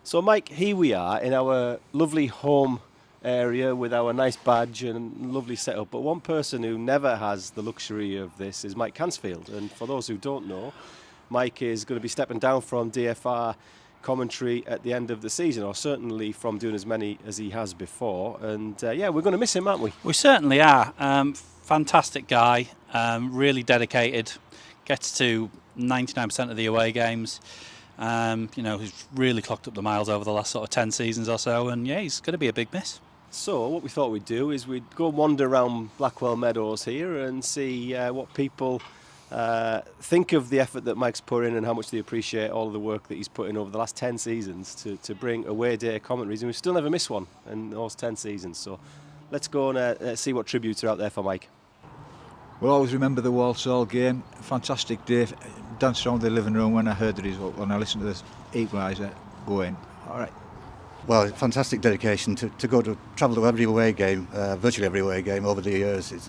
So, Mike, here we are in our lovely home area with our nice badge and lovely setup. But one person who never has the luxury of this is Mike Cansfield. And for those who don't know, Mike is going to be stepping down from DFR commentary at the end of the season, or certainly from doing as many as he has before. And we're going to miss him, aren't we? We certainly are. Fantastic guy, really dedicated, gets to 99% of the away games. He's really clocked up the miles over the last sort of 10 seasons or so, and he's going to be a big miss. So what we thought we'd do is we'd go wander around Blackwell Meadows here and see what people think of the effort that Mike's put in and how much they appreciate all of the work that he's put in over the last 10 seasons to bring away day commentaries, and we've still never missed one in those 10 seasons. So let's go and see what tributes are out there for Mike. We'll always remember the Walsall game. Fantastic day. Danced around the living room when I heard the result, when I listened to the equaliser go in. All right. Well, fantastic dedication to travel to every away game, virtually every away game over the years. It's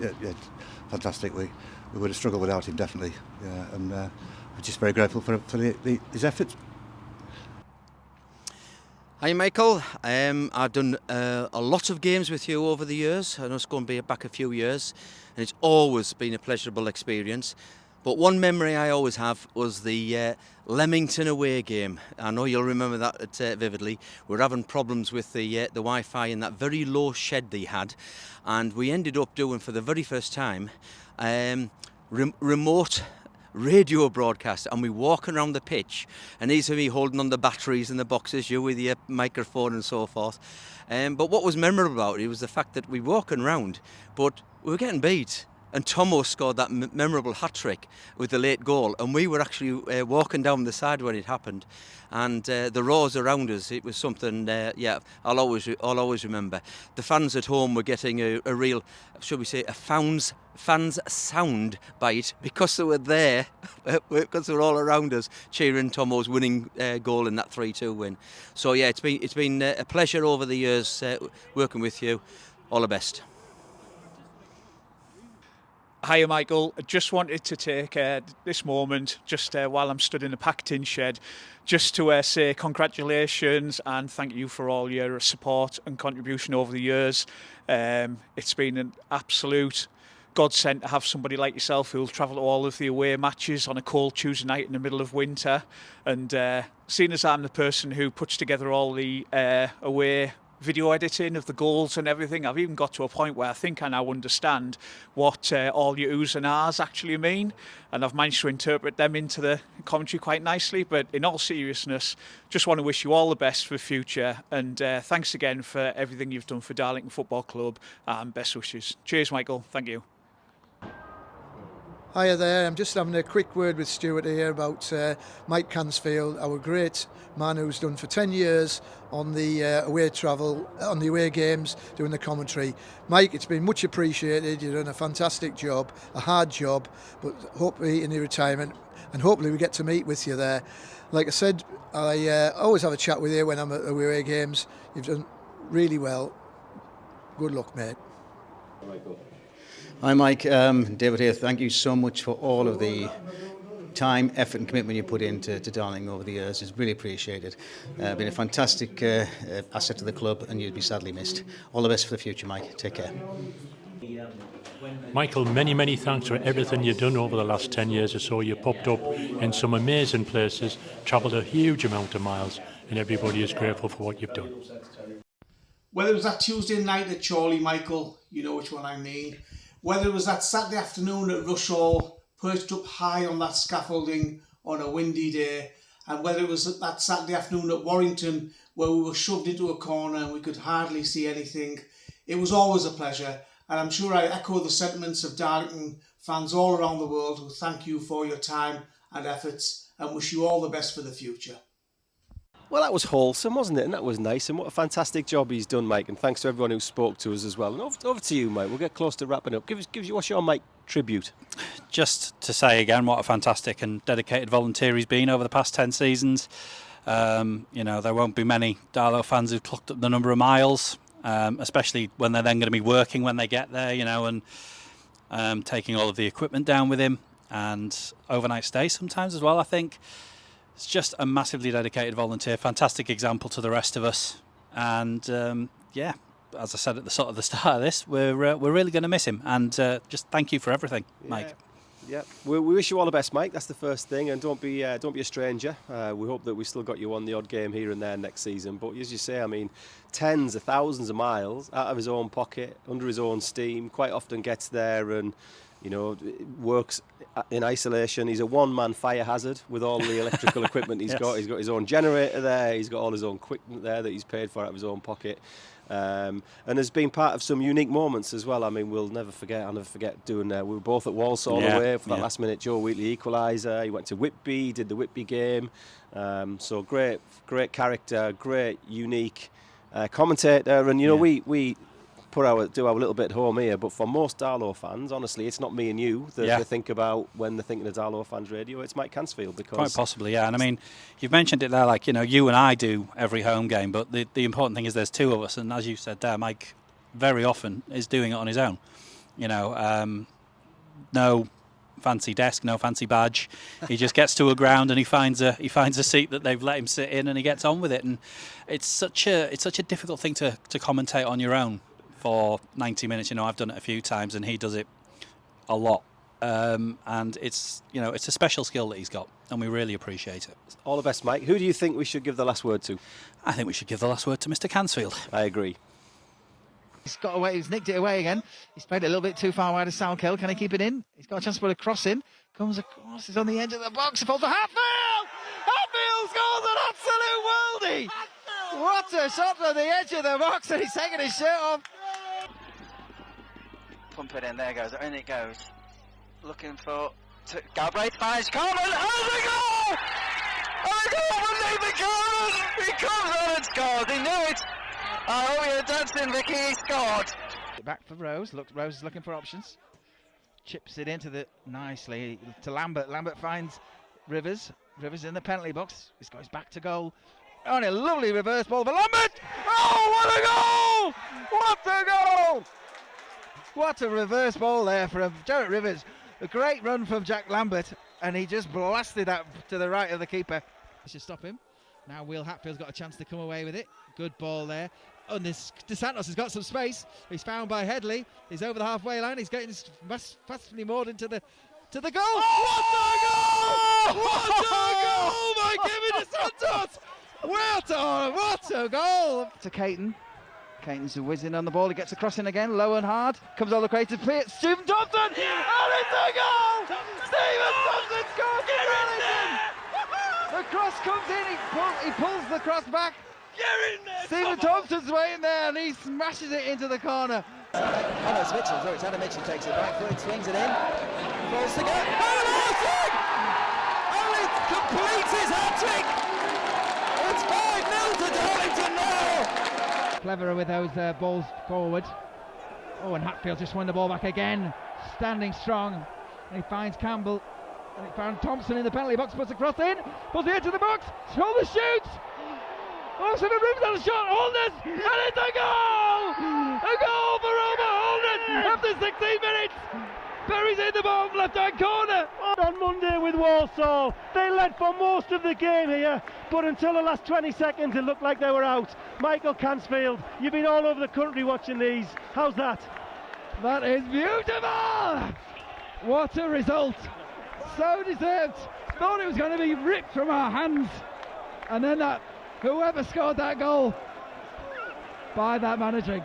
fantastic. We would have struggled without him, definitely. And we're just very grateful for his efforts. Hi Michael, I've done a lot of games with you over the years. I know it's going to be back a few years, and it's always been a pleasurable experience. But one memory I always have was the Leamington away game. I know you'll remember that vividly. We were having problems with the Wi-Fi in that very low shed they had, and we ended up doing for the very first time remote radio broadcast, and we walking around the pitch, and these are me holding on the batteries and the boxes, you with your microphone and so forth. But what was memorable about it was the fact that we walking around, but we were getting beat. And Tomo scored that memorable hat-trick with the late goal, and we were actually walking down the side when it happened, and the roars around us, it was something I'll always remember. The fans at home were getting a real, should we say, a fans sound bite, because they were there, because they were all around us cheering Tomo's winning goal in that 3-2 win. So it's been a pleasure over the years working with you. All the best. Hiya Michael, I just wanted to take this moment, just while I'm stood in the packed-in shed, just to say congratulations and thank you for all your support and contribution over the years. It's been an absolute godsend to have somebody like yourself who'll travel to all of the away matches on a cold Tuesday night in the middle of winter. And seeing as I'm the person who puts together all the away video editing of the goals and everything, I've even got to a point where I think I now understand what all your oohs and ahs actually mean, and I've managed to interpret them into the commentary quite nicely. But in all seriousness, just want to wish you all the best for the future, and thanks again for everything you've done for Darlington Football Club, and best wishes. Cheers Michael, thank you. Hiya there, I'm just having a quick word with Stuart here about Mike Cansfield, our great man who's done for 10 years on the away travel, on the away games, doing the commentary. Mike, it's been much appreciated, you've done a fantastic job, a hard job, but hopefully in your retirement, and hopefully we get to meet with you there. Like I said, I always have a chat with you when I'm at away games. You've done really well. Good luck, mate. Hi Mike, David here. Thank you so much for all of the time, effort and commitment you put into Darling over the years. It's really appreciated. Been a fantastic asset to the club, and you'd be sadly missed. All the best for the future, Mike. Take care. Michael, many thanks for everything you've done over the last 10 years or so. You popped up in some amazing places, travelled a huge amount of miles, and everybody is grateful for what you've done. Whether it was that Tuesday night at Chorley, Michael, you know which one I mean. Whether it was that Saturday afternoon at Rush Hall, perched up high on that scaffolding on a windy day, and whether it was that Saturday afternoon at Warrington where we were shoved into a corner and we could hardly see anything, it was always a pleasure, and I'm sure I echo the sentiments of Darlington fans all around the world who thank you for your time and efforts and wish you all the best for the future. Well, that was wholesome, wasn't it? And that was nice. And what a fantastic job he's done, Mike. And thanks to everyone who spoke to us as well. And over to you, Mike. We'll get close to wrapping up. What's your Mike tribute? Just to say again what a fantastic and dedicated volunteer he's been over the past 10 seasons. There won't be many Darlo fans who've clocked up the number of miles, especially when they're then going to be working when they get there, and taking all of the equipment down with him, and overnight stay sometimes as well, I think. It's just a massively dedicated volunteer, fantastic example to the rest of us. And yeah, as I said at the start of this, we're really going to miss him. And just thank you for everything, Mike. Yeah, we wish you all the best, Mike. That's the first thing, and don't be a stranger. We hope that we still got you on the odd game here and there next season. But as you say, I mean, tens of thousands of miles out of his own pocket, under his own steam. Quite often gets there and works in isolation. He's a one-man fire hazard with all the electrical equipment he's got. He's got his own generator there. He's got all his own equipment there that he's paid for out of his own pocket. And has been part of some unique moments as well. I mean, I'll never forget doing we were both at Walsall away for that last minute Joe Wheatley equaliser. He went to Whitby, did the Whitby game. So great character, great, unique commentator. And we do our little bit home here, but for most Darlo fans, honestly, it's not me and you that they think about when they're thinking of Darlo Fans Radio. It's Mike Cansfield. Because quite possibly, yeah. And I mean, you've mentioned it there, like, you and I do every home game, but the important thing is there's two of us, and as you said there, Mike very often is doing it on his own. No fancy desk, no fancy badge. He just gets to a ground and he finds a seat that they've let him sit in, and he gets on with it. And it's such a difficult thing to commentate on your own for 90 minutes. I've done it a few times, and he does it a lot. And it's a special skill that he's got, and we really appreciate it. All the best, Mike. Who do you think we should give the last word to? I think we should give the last word to Mr. Cansfield. I agree. He's got away. He's nicked it away again. He's played it a little bit too far wide of Salkill. Can he keep it in? He's got a chance to put a cross in. Comes across. He's on the edge of the box. He falls to Hatfield. Hatfield scores an absolute worldie. What a shot on the edge of the box, and he's taking his shirt off. Pump it in. There goes. In it goes. Looking for Galbraith finds Coleman. Oh, the goal! Oh, the goal from Nathan Coleman! He comes on and scores. He knew it. Oh, you're dancing, Vicky. He scored. Back for Rose. Rose is looking for options. Chips it into nicely to Lambert. Lambert finds Rivers. Rivers in the penalty box. This goes back to goal. Oh, and a lovely reverse ball for Lambert. Oh, what a goal! What a goal! What a reverse ball there from Jarrett Rivers. A great run from Jack Lambert, and he just blasted that to the right of the keeper. They should stop him. Now Will Hatfield's got a chance to come away with it. Good ball there. And this DeSantos has got some space. He's found by Headley. He's over the halfway line. He's getting fastly moored into the goal. Oh! What a goal! What a goal by Kevin DeSantos! What a goal! To Caton. Caton's whizzing on the ball. He gets a cross in again, low and hard. Comes all the way to Stephen Thompson, and it's a goal! Stephen Thompson scores for Wellington. The cross comes in. He pulls the cross back. Stephen Thompson's way in there, and he smashes it into the corner. Oh no, it's Mitchell. Sorry, it's Adam Mitchell takes it back foot, swings it in, falls to go. And he completes his hat-trick. It's 5-0 to Darlington now. Cleverer with those balls forward. Oh, and Hatfield just won the ball back again, standing strong. And he finds Campbell, and he found Thompson in the penalty box, puts the cross in, pulls it into the box, shoulder shoots. Oh, so the room's on a shot, Holness, and it's a goal! A goal for Robert Holness after 16 minutes. Buries in the bottom left-hand corner. On Monday with Walsall, they led for most of the game here, but until the last 20 seconds it looked like they were out. Michael Cansfield, you've been all over the country watching these. How's that? That is beautiful! What a result! So deserved. Thought it was going to be ripped from our hands, and then whoever scored that goal by that manager